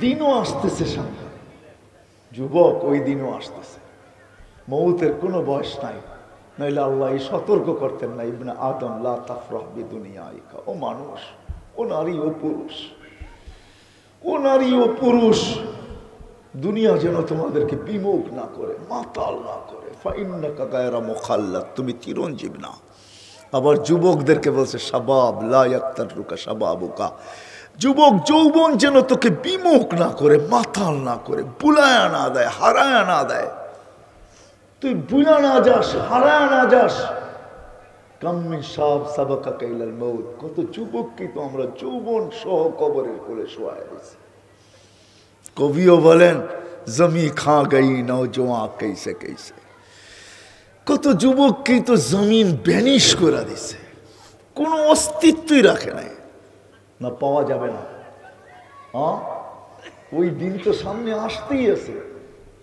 দিনও আসতেছে সামনে, যুবক, ওই দিনও আসতেছে। মৌতের কোনো বয়স নাই, নইলে আল্লাহ এই সতর্ক করতেন না, ইবনে আদম লা তাফরাহ বিদুনিয়াইকা, ও মানুষ, ও নারী, ও পুরুষ, ও নারী ও পুরুষ, দুনিয়া যেন তোমাদেরকে বিমুখ না করে, মাতাল না করে। ফাইন্নাকা গায়রা মুখাল্লাদ, তুমি চিরঞ্জীব না। আবার যুবকদেরকে বলছে শাবাব লা ইয়াক্তারুকা শাবাবুকা, যুবক যৌবন যেন তোকে বিমুখ না করে, মাতাল না করে, বুলায়া না দেয়, হারায়া না দেয়, তুই বুলা না যাস, হারায়া না যাস। কাম্মিন সাব সাবাকা কাইলাল মউত, কত যুবককে তো আমরা যৌবন সহ কবরের কোলে শোয়ায় দিয়েছি। কবিও বলেন জমি খা গই নওজোয়ান कैसे कैसे, কত যুবককে তো জমিন ভ্যানিশ করে দিছে, কোনো অস্তিত্বই রাখে নাই, না পাওয়া যাবে না। হ্যাঁ, ওই দিন তো সামনে আসতেই আছে।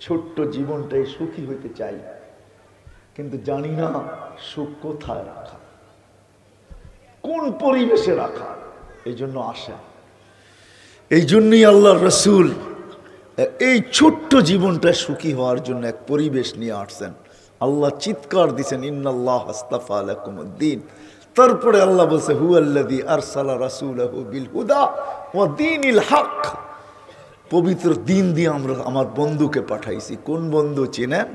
ছোট্ট জীবনটাই সুখী হইতে চাই, কিন্তু জানি না সুখ কোথায় রাখা, কোন পরিবেশে রাখা। এই জন্য আসে, এই জন্যই আল্লাহ রসুল এই ছোট্ট জীবনটা সুখী হওয়ার জন্য এক পরিবেশ নিয়ে আসছেন। আল্লাহ চিৎকার দিছেন ইন্নাল্লাহ আস্তাফা লাকুমুদ্দিন। তারপরে আল্লাহ বলছে হুয়াল্লাযী আরসালা রাসূলাহু বিল হুদা ওয়া দীনিল হক, পবিত্র দিন দিয়ে আমরা আমার বন্ধুকে পাঠাইছি। কোন বন্ধু চিনেন?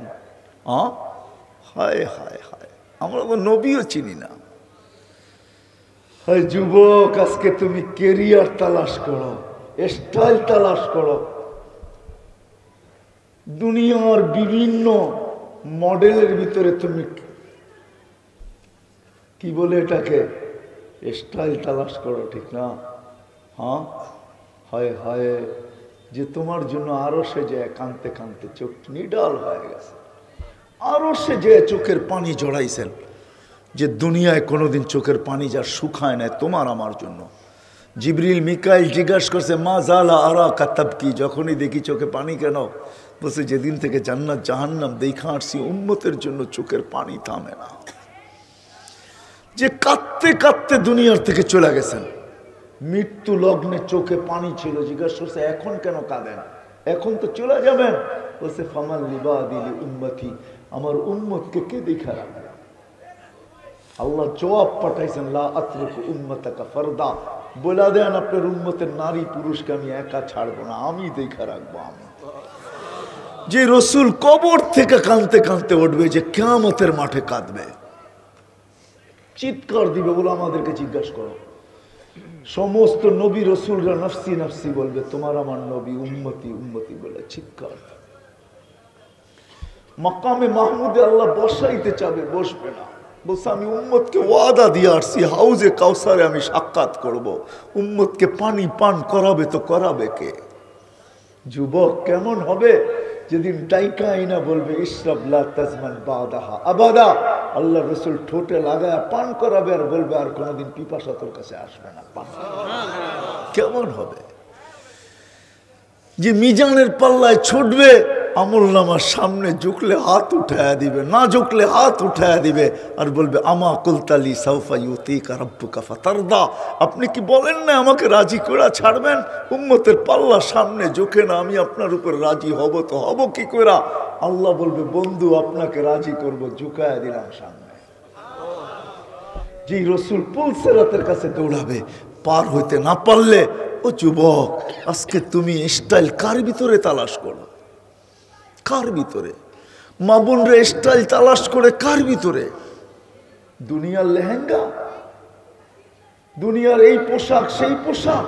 হায় হায় হায়, আমরা তো নবীও চিনি না। হায় যুবক, আজকে তুমি কেরিয়ার তালাশ করো, স্টাইল তালাশ করো, দুনিয়ার বিভিন্ন মডেলের ভিতরে তুমি কি বলে এটাকে স্টাইল তালাশ করো, ঠিক না? হ্যাঁ, হায় হায়, যে তোমার জন্য আরো সে যে কাঁদতে কাঁদতে চোখ নিডাল হয়ে গেছে, আরো সে যে চোখের পানি জড়াইছেন, যে দুনিয়ায় কোনোদিন চোখের পানি যার শুকায় নাই তোমার আমার জন্য। জিবরিল মিকাইল জিজ্ঞাসা করছে মা জালা আরা কাতাব কি, যখনই দেখি চোখে পানি কেন? বলছে যেদিন থেকে জান্নাত জাহান্নাম দেখা আসছি উম্মতের জন্য চোখের পানি থামে না। যে কাঁদতে কাঁদতে দুনিয়ার থেকে চলে গেছেন, মৃত্যু লগ্নে চোখে পানি ছিল, জিজ্ঞাসা করছে এখন কেন কাঁদেন? এখন তো চলে যাবেন। বলছে ফামান লিবাদিলি উম্মতি, আমার উম্মতকে কে দেখা রাখবে? আল্লাহ জবাব পাঠাইছেন লা আতরুকু উম্মতাকা ফারদা, বলে দেন আপনার উম্মতের নারী পুরুষকে আমি একা ছাড়বো না, আমি দেখা রাখবো। আমি যে রসুল কবর থেকে কাঁদতে কাঁদতে উঠবে, যে কিয়ামতের মাঠে কাঁদবে, চিৎকার দিবে, বলে আমাদেরকে জিজ্ঞাসা করো। সমস্ত নবী রসুলরা নফসি নফসি বলবে, তোমার আমার নবী উম্মতি উম্মতি বলে চিৎকার। মাকামে মাহমুদে আল্লাহ বসাইতে চাবে, বসবে না। বলছে আমি উম্মতকে ওয়াদা দিয়ে আসছি, হাউজে কাউসারে আমি সাক্ষাৎ করব, উম্মতকে পানি পান করাবে তো করাবে কে? যুবক কেমন হবে যেদিন টাইকা আইনা বলবে ইশরাব লা তাজমান বাদাহা আবাদা, আল্লাহ রসুল ঠোঁটে লাগায় পান করাবে আর বলবে আর কোনোদিন পিপাসা তোর কাছে আসবে না। কেমন হবে? যে মিজানের পাল্লায় ছুটবে, আমল নামার সামনে ঝুঁকলে হাত উঠায়া দিবে, না ঝুঁকলে হাত উঠায়া দিবে আর বলবে আমা কুলতালি সাউফা ইউতিকা রাব্বুকা ফাতারদা, আপনি কি বলেন না আমাকে রাজি করে ছাড়বেন? উম্মতের পাল্লা সামনে ঝুঁকে না আমি আপনার উপর রাজি হব তো হব কি করে? আল্লাহ বলবে বন্ধু আপনাকে রাজি করব, ঝুঁকায়া দিলাম সামনে। যে রসুল পুলসেরাতের কাছে দৌড়াবে, পার হইতে না পারলে, ও যুবক আজকে তুমি স্টাইল কার ভিতরে তালাশ করো? কার ভিতরে? মা বোনরা স্টাইল তালাশ করে কার ভিতরে? দুনিয়ার লেহেঙ্গা, দুনিয়ার এই পোশাক সেই পোশাক।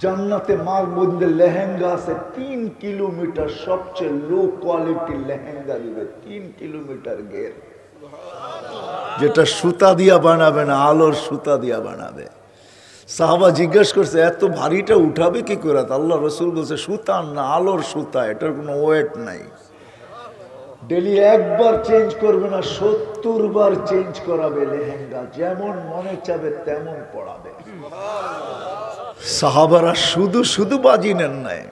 জান্নাতে মা বোনদের লেহেঙ্গা আছে 3 কিলোমিটার, সবচেয়ে লো কোয়ালিটির লেহেঙ্গা দিবে 3 কিলোমিটার ঘের, যেটা সুতা দিয়া বানাবে না, আলোর সুতা দিয়া বানাবে। সাহাবা জিজ্ঞেস করছে এত ভারীটা উঠাবে কি করে? আল্লাহ রসুল বলছে সুতা না, আলোর সুতা, এটার কোনো ওয়েট নাই। ডেলি একবার চেঞ্জ করবে না, 70 বার চেঞ্জ করাবে লেহেঙ্গা, যেমন মনে চাবে তেমন পড়াবে। সাহাবারা শুধু শুধু বাজি নেন নাই,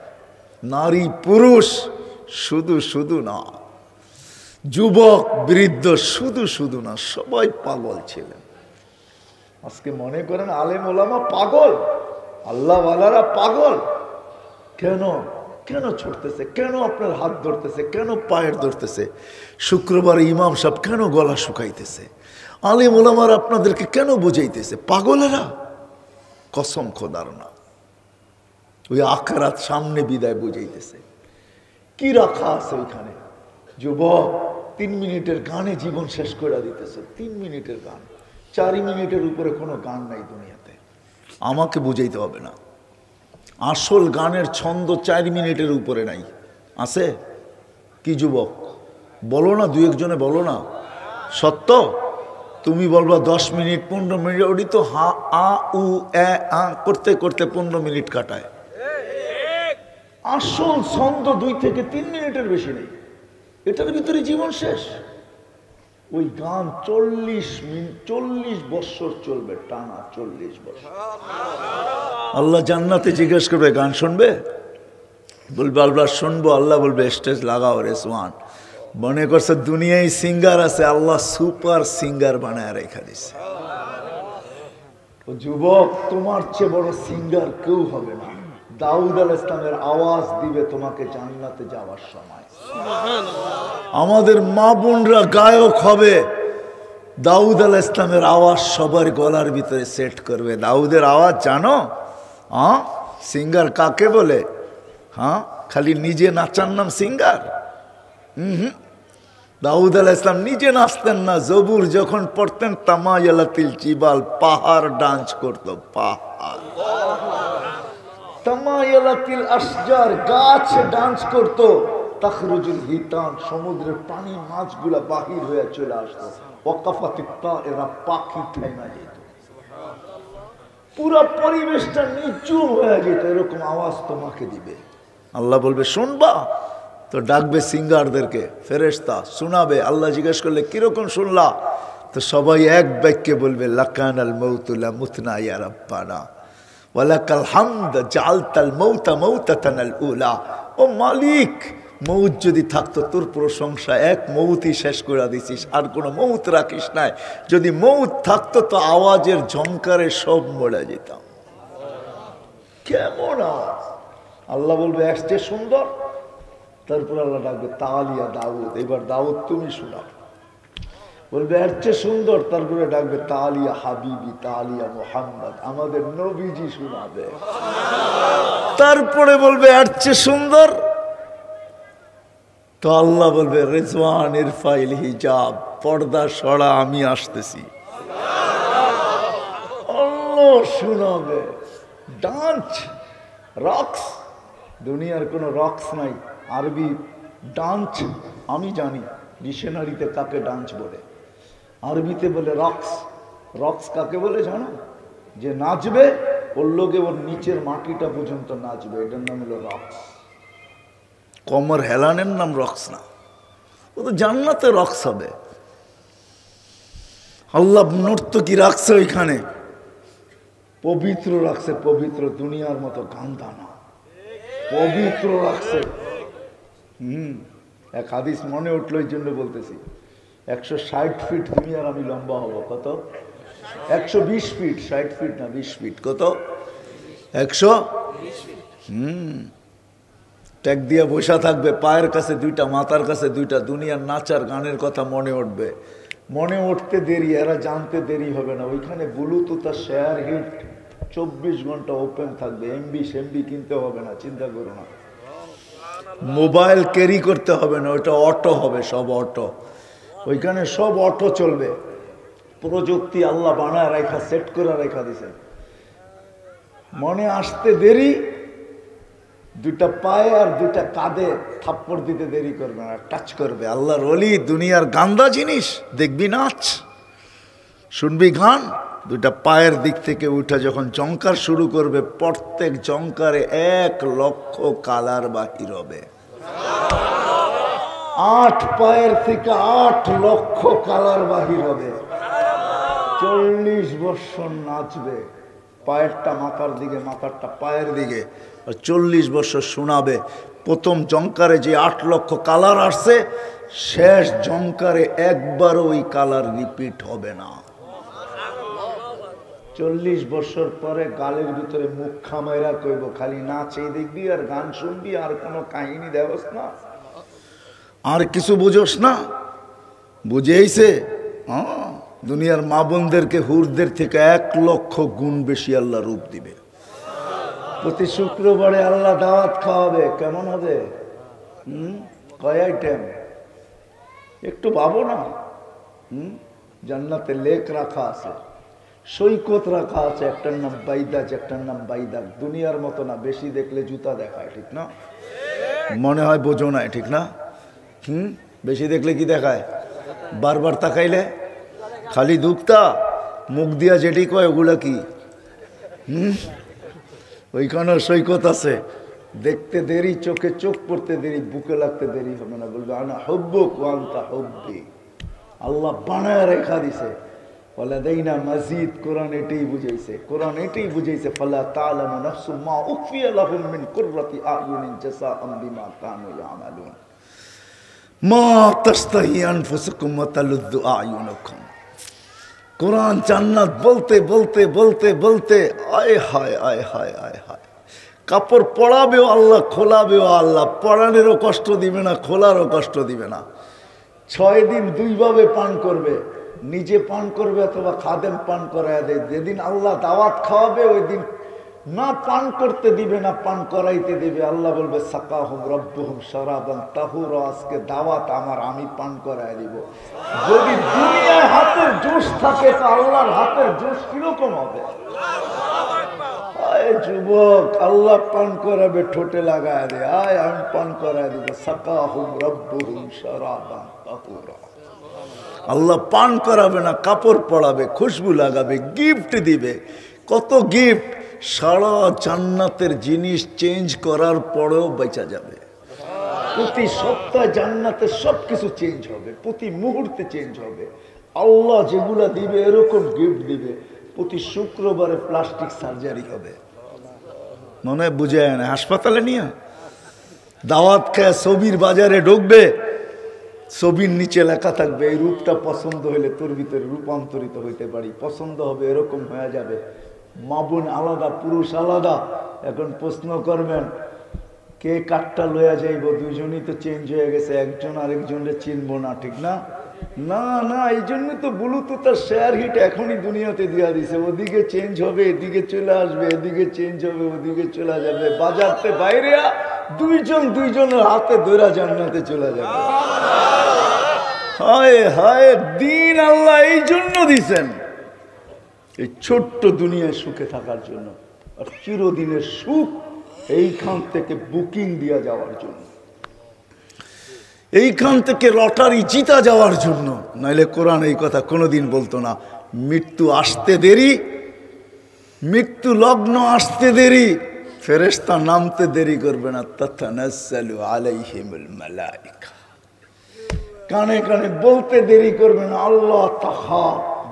নারী পুরুষ শুধু শুধু না, যুবক বৃদ্ধ শুধু শুধু না, সবাই পাগল ছিলেন। আজকে মনে করেন আলেম ওলামা পাগল, আল্লাহওয়ালারা পাগল। কেন কেন ছুটতেছে? কেন আপনার হাত ধরতেছে? কেন পায়ের ধরতেছে? শুক্রবার ইমাম সাহেব কেন গলা শুকাইতেছে? আলিম ওলামার আপনাদেরকে কেন বুঝাইতেছে? পাগলেরা? কসম খোদার না, ওই আখরাত সামনে বিদায় বুঝাইতেছে। কি রাখা আছে ওইখানে? যুবক, 3 মিনিটের গানে জীবন শেষ করে দিতেছে। 3 মিনিটের গান, 4 মিনিটের উপরে কোনো গান নাই দুনিয়াতে। আমাকে বুঝাইতে হবে না, আসল গানের ছন্দ 4 মিনিটের উপরে নাই। আছে কি যুবক? বলো না, 2-1 বলো না। সত্য? তুমি বলবা 10 মিনিট 15 মিনিট, ওটি তো হা আ উ এ আ করতে করতে 15 মিনিট কাটায়। আসল ছন্দ 2 থেকে 3 মিনিটের বেশি নেই, এটার ভিতরে জীবন শেষ। ওই গান 40 বছর চলবে টানা, 40 বছর। আল্লাহ জান্নাতে জিজ্ঞেস করবে, গান শুনবে? বলবে আল্লাহ শুনবো। আল্লাহ বলবে স্টেজ লাগাও রেজওয়ান। মনে করছে দুনিয়ায় সিঙ্গার আছে, আল্লাহ সুপার সিঙ্গার বানায় রেখা দিছে। যুবক, তোমার চেয়ে বড় সিঙ্গার কেউ হবে না। দাউদ আলাইহিস সালামের আওয়াজ দিবে তোমাকে জান্নাতে যাওয়ার সময়। আমাদের মা বোনরা গায়ক হবে, দাউদ আলাইহিস সালামের আওয়াজ সবার গলার ভিতরে সেট করবে। দাউদের আওয়াজ জানো? হ্যাঁ, সিঙ্গার কাকে বলে? হ্যাঁ, খালি নিজে নাচার নাম সিঙ্গার? দাউদ আলাইহিস সালাম নিজে নাচতেন না, জবুর যখন পড়তেন তামায়ালাতিল জিবাল, পাহাড় ডান্স করতো। পাহাড়, তামায়ালাতিল আশজার, গাছ ডান্স করতো। তাখরুজুল হিতান, সমুদ্রের পানি মাছগুলা বাহির হয়ে চলে আসতো। ওয়াকাফাতিত তায়রা, পাখি থাইমা যেত। পুরো পরিবেশটা নিচুম হয়ে যেত। এরকম আওয়াজ তোমাকে দিবে। আল্লাহ বলবে শুনবা? তো ডাকবে সিঙ্গারদেরকে, ফেরেশতা শোনাবে। আল্লাহ জিজ্ঞেস করলে কিরকম শুনলা? তো সবাই এক বাক্যে বলবে লাকানাল মাউতু লা মুতনা ইয়া রাব্বানা ওয়ালাকাল হামদ জাআলতাল মাউতা মাউতাতানাল উলা। ও মালিক, মৌত যদি থাকতো তোর প্রশংসা, এক মৌতই শেষ করে দিছিস, আর কোনো মৌত রাখিস নাই। যদি মৌত থাকতো তো আওয়াজের ঝংকারে সব মরে যেতাম। কেমন আওয়াজ! আল্লাহ বলবে আসছে সুন্দর। তারপর আল্লাহ ডাকবে তালিয়া দাউদ, এবার দাউদ তুমি শোনাও। বলবে এর চেয়ে সুন্দর। তারপরে ডাকবে তালিয়া হাবিবি, তালিয়া মুহাম্মদ, আমাদের নবীজি শোনাবে। তারপরে বলবে এর চেয়ে সুন্দর। তো আল্লাহ বলবে রেজওয়ান ইরফাইল হিজাব, পর্দা সরা, আমি আসতেছি। আল্লাহ শোনাবে। ডান্স, রক্স, দুনিয়ার কোনো রক্স নাই। আরবি ডান্স আমি জানি, ডিকশনারিতে কাকে ডান্স বলে। আরবিতে বলে রক্স। রক্স কাকে বলে জানো? যে নাচবে, ওর লোকে ওর নিচের মাটিটা পর্যন্ত নাচবে, এটার নাম হলো রক্স। কমর হেলানের নাম রক্স না, ও তো জান্নাতে রক্স হবে। আল্লাহ নর্তকী রাখছে ওইখানে, পবিত্র রাখছে, পবিত্র, দুনিয়ার মতো গান্দা না, পবিত্র রাখছে। এক হাদিস মনে উঠলো, এই জন্য বলতেছি। 160 ফিট তুমি আর আমি লম্বা হব। কত? 120 ফিট, 60 ফিট না, 20 ফিট। কত? 100। ট্যাগ দিয়ে বসা থাকবে, পায়ের কাছে 2টা, মাথার কাছে 2টা। দুনিয়ার নাচার গানের কথা মনে উঠবে। মনে উঠতে দেরি, এরা জানতে দেরি হবে না। ওইখানে ব্লুটুথ আর শেয়ার হিট 24 ঘন্টা ওপেন থাকবে। এমবি সেমবি কিনতে হবে না, চিন্তা করো না। মোবাইল ক্যারি করতে হবে না, ওইটা অটো হবে, সব অটো। ওইখানে সব অটো চলবে। প্রযুক্তি আল্লাহ বানায় রেখা, সেট করে রেখা দিছে। মনে আসতে দেরি, 2টা পায়ে আর 2টা কাঁধে থাপ্পড় দিতে দেরি করবে না, টাচ করবে। আল্লাহর ওলি, দুনিয়ার গান্দা জিনিস দেখবি নাচ, শুনবি গান। 2টা পায়ের দিক থেকে উঠা যখন জঙ্কার শুরু করবে, প্রত্যেক জঙ্কারে 1 লক্ষ কালার বাহির হবে। 8 পায়ের থেকে 8 লক্ষ কালার বাহির হবে। 40 বছর নাচবে, পায়েরটা মাথার দিকে, মাথারটা পায়ের দিকে, আর 40 বছর শোনাবে। প্রথম জঙ্কারে যে 8 লক্ষ কালার আসছে, শেষ জঙ্কারে একবারও ওই কালার রিপিট হবে না। 40 বছর পরে গালের ভিতরে মুখ খামাইরা কইব খালি নাচে দেখবি আর গান শুনবি আর কোনো কাহিনী দেওস না, আর কিছু বুঝোস না। বুঝেইছে দুনিয়ার মা বোনদেরকে হুরদের থেকে 1 লক্ষ গুণ বেশি আল্লাহ রূপ দিবে। প্রতি শুক্রবারে আল্লাহ দাওয়াত খাওয়াবে। কেমন হবে? কয় আইটেম একটু ভাবো না। জান্নাতে লেক রাখা আছে, সৈকত রাখা আছে, একটার নাম বাইদাজ, একটার নাম বাইদাক। দুনিয়ার মতো না, বেশি দেখলে জুতা দেখায়, ঠিক না? মনে হয় বোঝো না, ঠিক না? বেশি দেখলে কি দেখায়? বারবার তাকাইলে খালি দুঃখতা মুখ দিয়া যেটি কয় ওগুলা কি? ওইখানেও সৈকত আছে, দেখতে দেরি, চোখে চোখ পড়তে দেরি, বুকে লাগতে দেরি হবে না। বলবে আনা হুব্বুক ওয়া আনতা হুব্বি। আল্লাহ বানায় রেখা দিছে, বলে দেই না মসজিদ। কোরআন এটাই বুঝাইছে, কোরআন এটাই বুঝাইছে, ফালা তা'লামু নাফসুম মা উখফিয়া লাহুম মিন কুররাতি আ'য়ুনিন জাযাআম বিমা কানু ইয়ামালুন মা তাশতাহি আনফুসুকুম ওয়া তালুযু আ'য়ুনুকুম। কোরআন জান্নাত বলতে বলতে বলতে বলতে আয় হায় আয় হায় আয় হায়। কাপড় পরাবেও আল্লাহ, খোলাবেও আল্লাহ। পরানেরও কষ্ট দিবে না, খোলারও কষ্ট দিবে না। 6 দিন 2 ভাবে পান করবে, নিজে পান করবে অথবা খাদেম পান করায় দেয়। যেদিন আল্লাহ দাওয়াত খাওয়াবে ওই দিন না পান করতে দিবে না পান করাইতে দিবে। আল্লাহ বলবে সাকাহুম রব্বুহুম শারাবান তাহুরা, আজকে দাওয়াত আমার, আমি পান করায় দিব। যদি দুনিয়ায় হাতের জোশ থাকে তো আল্লাহর হাতের জোশ কিরকম হবে? আয় যুবক, আল্লাহ পান করাবে, ঠোঁটে লাগায় দে, আয় আমি পান করায় দিব। সাকাহুম রব্বুহুম শারাবান তাহুরা। আল্লাহ পান করাবে না, কাপড় পরাবে, খুশবু লাগাবে, গিফট দিবে। কত গিফট! সারা জান্নাতের জিনিস চেঞ্জ করার পরেও বেঁচে যাবে। প্রতি সপ্তাহে জান্নাতের সবকিছু চেঞ্জ হবে, প্রতি মুহূর্তে চেঞ্জ হবে। আল্লাহ যেগুলা দিবে এরকম গিফট দিবে। প্রতি শুক্রবারে প্লাস্টিক সার্জারি হবে, মনে হয় বুঝে না। হাসপাতালে নিয়ে দাওয়াত খেয়ে ছবির বাজারে ঢুকবে, ছবির নিচে লেখা থাকবে এই রূপটা পছন্দ হইলে তোর ভিতরে রূপান্তরিত হইতে পারি। পছন্দ হবে, এরকম হয়ে যাবে। মা বোন আলাদা, পুরুষ আলাদা। এখন প্রশ্ন করবেন কে কাঠটা লইয়া যাইব? দুইজনই তো চেঞ্জ হয়ে গেছে, একজন আরেকজনের চিনবো না, ঠিক না? না না, এই জন্য তো ব্লুটুথ আর শেয়ার হিট এখনই দুনিয়াতে দিয়া দিছে। ওদিকে চেঞ্জ হবে, এদিকে চলে আসবে, এদিকে চেঞ্জ হবে, ওদিকে চলে যাবে। বাজারতে বাইরে দুইজন দুইজনের হাতে ধরা জান্নাতে চলে যাবে। হায় হায়, দিন আল্লাহ এই জন্য দিছেন, এই ছোট্ট দুনিয়ায় সুখে থাকার জন্য। আর চিরদিনের সুখ এইখান থেকে বুকিং দিয়া যাওয়ার জন্য, এইখান থেকে লটারি জিতা যাওয়ার জন্য। নাইলে কোরআন এই কথা কোনোদিন বলতো না। মৃত্যু আসতে দেরি, মৃত্যু লগ্ন আসতে দেরি, ফেরেশতা নামতে দেরি করবে না। তাতানাজ্জালু আলাইহিমুল মালাইকা, কানে কানে বলতে দেরি করবে না। আল্লাহ তাহা,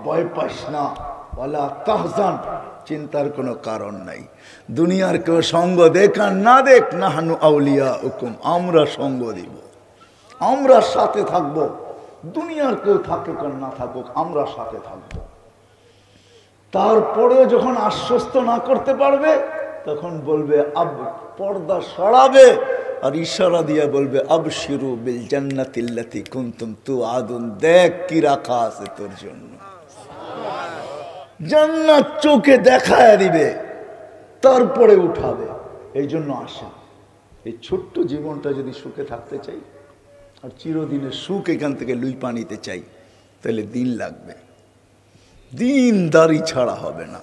ভয় পাস না, ওয়ালা তাহজান, চিন্তার কোনো কারণ নাই। দুনিয়ার কেউ সঙ্গ দেখ আর না দেখ, নাহনু আউলিয়াউকুম, আমরা সঙ্গ দিব, আমরা সাথে থাকব। দুনিয়ার কেউ থাকুক আর না থাকুক, আমরা সাথে থাকব। তারপরেও যখন আশ্বস্ত না করতে পারবে তখন বলবে আব, পর্দা সরাবে আর ইশারা দিয়া বলবে আবশিরু বিল জান্নাতিল্লাতি কুনতুম তুআদুন, দেখ কি রাখা আছে তোর জন্য। জান্নাত চোখে দেখায় দিবে, তারপরে উঠাবে। এই জন্য আসা, এই ছোট্ট জীবনটা যদি সুখে থাকতে চাই আর চিরদিনের সুখ এখান থেকে লুইপা নিতে চাই, তাহলে দিন লাগবে। দিনদারি ছাড়া হবে না,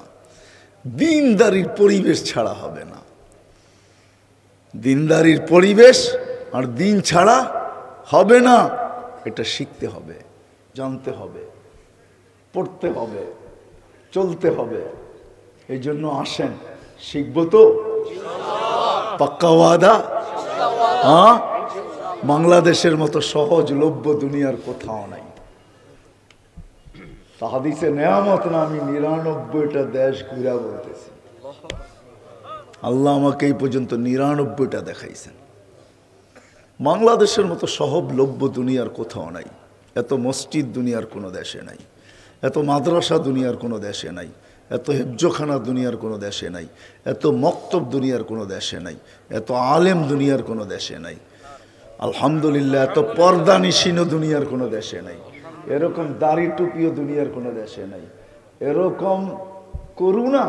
দিনদারির পরিবেশ ছাড়া হবে না। দিনদারির পরিবেশ আর দিন ছাড়া হবে না। এটা শিখতে হবে, জানতে হবে, পড়তে হবে, চলতে হবে। এই জন্য আসেন, শিখবো তো? পাক্কা ওয়াদা? হ্যাঁ, বাংলাদেশের মতো সহজলভ্য দুনিয়ার কোথাও নাই। হাদিসে নেয়ামত না, আমি 99টা দেশ ঘুরা বলতেছি। আল্লাহ আমাকে এই পর্যন্ত 99টা দেখাইছেন। বাংলাদেশের মতো সহজলভ্য দুনিয়ার কোথাও নাই। এত মসজিদ দুনিয়ার কোনো দেশে নাই, এত মাদ্রাসা দুনিয়ার কোনো দেশে নাই, এত হেফজখানা দুনিয়ার কোনো দেশে নাই, এত মক্তব দুনিয়ার কোনো দেশে নাই, এত আলেম দুনিয়ার কোনো দেশে নাই, আলহামদুলিল্লাহ এত পর্দানিশীনও দুনিয়ার কোনো দেশে নাই, এরকম দাড়ি টুপিও দুনিয়ার কোনো দেশে নাই, এরকম করুণা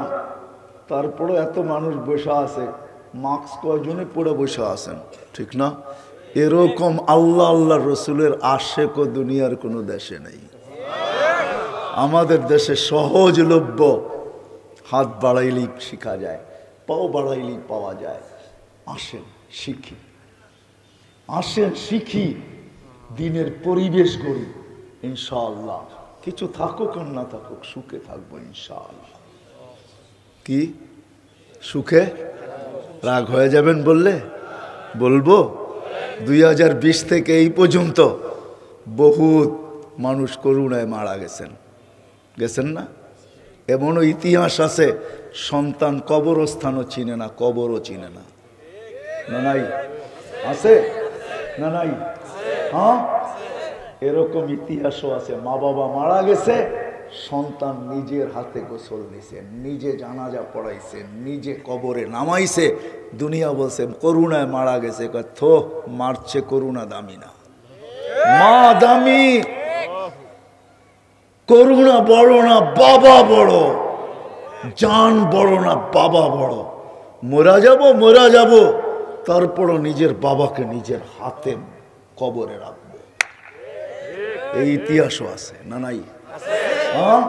তারপরে এত মানুষ বসে আছে, মাস্ক কয়জনে পড়ে বসে আছেন, ঠিক না? এরকম আল্লাহ আল্লাহ রসুলের আশেকও দুনিয়ার কোনো দেশে নেই। আমাদের দেশে সহজলভ্য, হাত বাড়াইলেই শিখা যায়, পাও বাড়াইলেই পাওয়া যায়। আসেন শিখি, আসেন শিখি, দিনের পরিবেশ গড়ি, ইনশাআল্লাহ কিছু থাকুক আর না থাকুক সুখে থাকবো ইনশাআল্লাহ। কি সুখে? রাগ হয়ে যাবেন বললে? বলবো 2020 থেকে এই পর্যন্ত বহুত মানুষ করুণায় মারা গেছেন, গেছেন না? এমনও ইতিহাস আছে সন্তান কবরস্থানও চিনে না, কবরও চিনে না। না নাই? আছে না নাই? হ্যাঁ, এরকম ইতিহাসও আছে। মা বাবা মারা গেছে, সন্তান নিজের হাতে গোসল নিছে, নিজে জানাজা পড়াইছে, নিজে কবরে নামাইছে। দুনিয়া বলছে করুণায় মারা গেছে, থো মারছে করুণা দামি না, মা দামি, করুণা বড় না বাবা বড়, জান বড় না বাবা বড়। মরা যাব, তারপরও নিজের বাবাকে নিজের হাতে কবরে রাখবো। এই ইতিহাসও আছে না নাই? হ্যাঁ,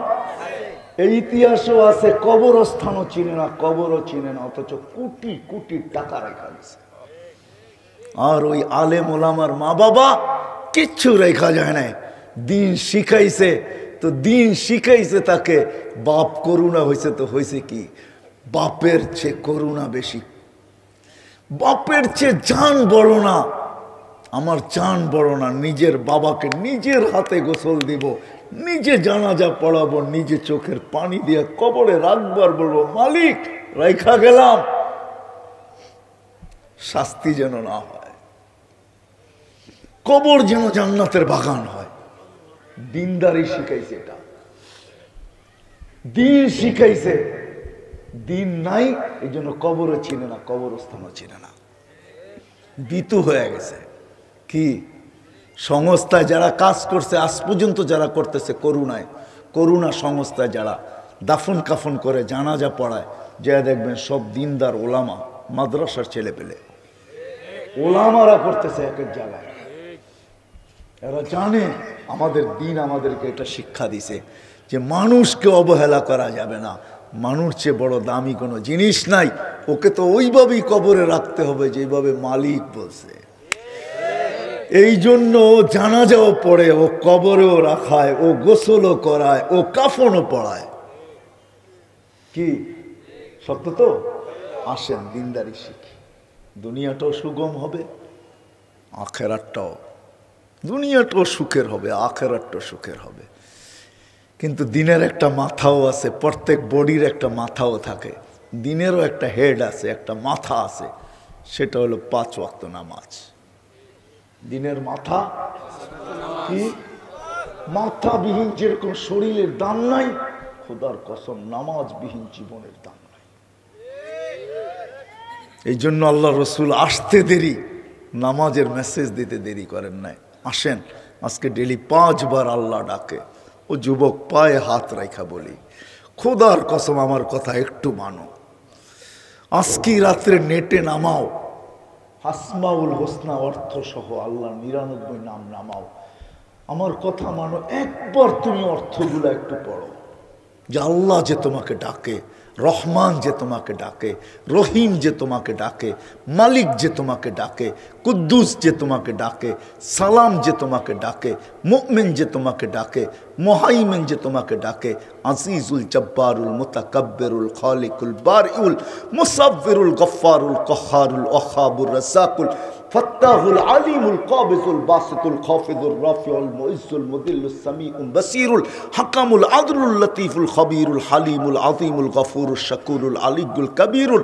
এই ইতিহাসও আছে। কবরস্থানও চিনে না, কবরও চিনে না, অথচ কোটি কোটি টাকা রেখা গেছে। আর ওই আলেম ওলামার মা বাবা কিচ্ছু রেখা যায় না, দিন শিখাইছে তো দিন শিখাইছে তাকে। বাপ করুণা হয়েছে তো হয়েছে কি, বাপের চেয়ে করুণা বেশি, বাপের চেয়ে জান বড় না। আমার জান বড় না, নিজের বাবাকে নিজের হাতে গোসল দিব, নিজে জানাজা পড়াবো, নিজে চোখের পানি দিয়ে কবরে রাখবার বলবো মালিক রাইখা গেলাম, শাস্তি যেন না হয়, কবর যেন জান্নাতের বাগান হয়। দিনদারি শিখাইছে, এটা দিন শিখাইছে। দিন নাই, এই জন্য কবরও চিনে না, কবরস্থানও চিনে না, বিতু হয়ে গেছে। কি সংস্থায় যারা কাজ করছে আজ পর্যন্ত, যারা করতেছে করুণায়, করুণা সংস্থায় যারা দাফন কাফন করে জানাজা পড়ায়, যা দেখবেন সব দিনদার ওলামা, মাদ্রাসার ছেলে পেলে ওলামারা করতেছে এক এক জায়গায়। এরা জানে আমাদের দিন আমাদেরকে এটা শিক্ষা দিছে যে মানুষকে অবহেলা করা যাবে না, মানুষ চেয়ে বড় দামি কোনো জিনিস নাই, ওকে তো ওইভাবেই কবরে রাখতে হবে যেভাবে মালিক বলছে। এই জন্য জানাজাও পড়ে, ও কবরেও রাখায়, ও গোসলও করায়, ও কাফনও পড়ায়। কি সত্য তো? আসেন দিনদারি শিখি, দুনিয়াটাও সুগম হবে, আখেরাতটাও, দুনিয়াটাও সুখের হবে, আখেরাতটাও সুখের হবে। কিন্তু দিনের একটা মাথাও আছে, প্রত্যেক বডির একটা মাথাও থাকে, দিনেরও একটা হেড আছে, একটা মাথা আছে, সেটা হলো 5 ওয়াক্ত নামাজ। দিনের মাথা কি? মাথাবিহীন যেরকম শরীরের দাম নাই, খোদার কসম নামাজবিহীন জীবনের দাম নাই। এই জন্য আল্লাহ রসুল আসতে দেরি, নামাজের মেসেজ দিতে দেরি করেন নাই। আসেন, আজকে ডেলি 5 বার আল্লাহ ডাকে। ও যুবক পায়ে হাত রাখা বলি, খোদার কসম আমার কথা একটু মানো, আজকে রাত্রে নেটে নামাও, আসমাউল হোসনা অর্থ সহ আল্লাহ 99 নাম নামাও, আমার কথা মানো, একবার তুমি অর্থগুলো একটু পড়ো, যে আল্লাহ যে তোমাকে ডাকে, রহমান যে তোমাকে ডাকে, রহিম যে তোমাকে ডাকে, মালিক যে তোমাকে ডাকে, কুদ্দুস যে তোমাকে ডাকে, সালাম যে তোমাকে ডাকে, মুমিন যে তোমাকে ডাকে, মুহাইমিন যে তোমাকে ডাকে, আজিজুল জব্বারুল মুতাকাব্বিরুল খালিকুল বারিউল মুসাব্বিরুল গফফারুল কহারুল ওয়াহাবুর রাজ্জাকুল ফাত্তাহুল আলিমুল কাবিজুল বাসিতুল খাফিজুর রাফিউল মুইজ্জুল মুদিল্লুস সামিউল বাসীরুল হাকামুল আদলুল লতীফুল খবীরুল হালিমুল আযীমুল গফুরুশ শাকুরুল আলিয়্যুল কবীরুল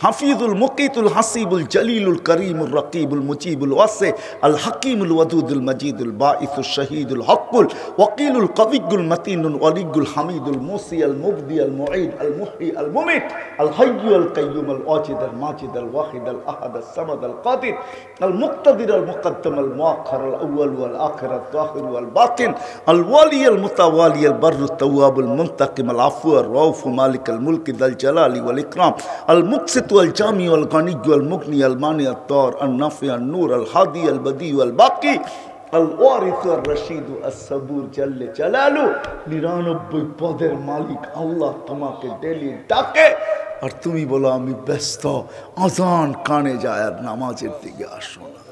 হাফিজুল মুকিতুল হাসিবুল জলিলুল করিমুর রকিবুল মুজিবুল ওয়াসি আল হাকিমুল ওয়াদুদুল মজিদুল বাঈসুশ শহীদুল হকুল ওয়াকিলুল কবিয়্যুল মতিনুল ওয়ালিয়্যুল হামিদুল মুসি আল মুবদি আল মুঈদ আল মুহয়ি আল মুমিত আল হাইয়্যু আল কাইয়্যুম আল ওয়াজিদ আল মাজিদ আল ওয়াহিদ আল আহাদ আল সামাদ আল কাদির المقتدر المقدم المؤخر الأول والآخر الظاهر والباطن الوالي المتوالي البر التواب المنتقم العفو الرؤوف مالك الملك ذا الجلال والإكرام المقسط والجامع والغني والمغني المانع الضار النافع النور الهادي البديع والباقي الوارث الرشيد الصبور جل جلاله 99 পদের মালিক আল্লাহ তোমাকে ডেলি ডাকে আর তুমি বলো আমি ব্যস্ত, আজান কানে যায় আর নামাজের দিকে আসো না।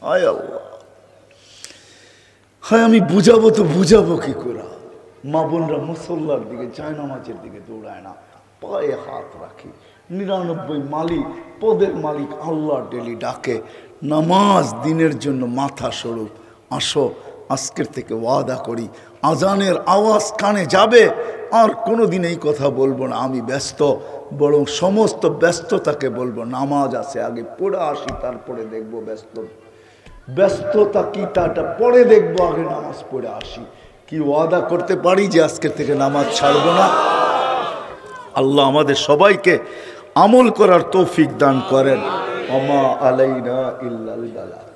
হায় আল্লাহ, হায় আমি বুঝাবো তো বুঝাবো কি করে? মা বোনরা মুসল্লার দিকে যায়, নামাজের দিকে দৌড়ায় না, পায়ে হাত রাখি। 99 মালিক পদের মালিক আল্লাহ ডেলি ডাকে, নামাজ দিনের জন্য মাথা স্বরূপ আসো। আজকের থেকে ওয়াদা করি আজানের আওয়াজ কানে যাবে আর কোনো দিন এই কথা বলবো না আমি ব্যস্ত, বরং সমস্ত ব্যস্ততাকে বলবো নামাজ আছে আগে পড়ে আসি, তারপরে দেখবো ব্যস্ততা কি তাটা পরে দেখবো, আগে নামাজ পড়ে আসি। কি ওয়াদা করতে পারি যে আজকের থেকে নামাজ ছাড়বো না? আল্লাহ আমাদের সবাইকে আমল করার তৌফিক দান করেন। ওমা আলাইনা ইল্লাল বালাগ।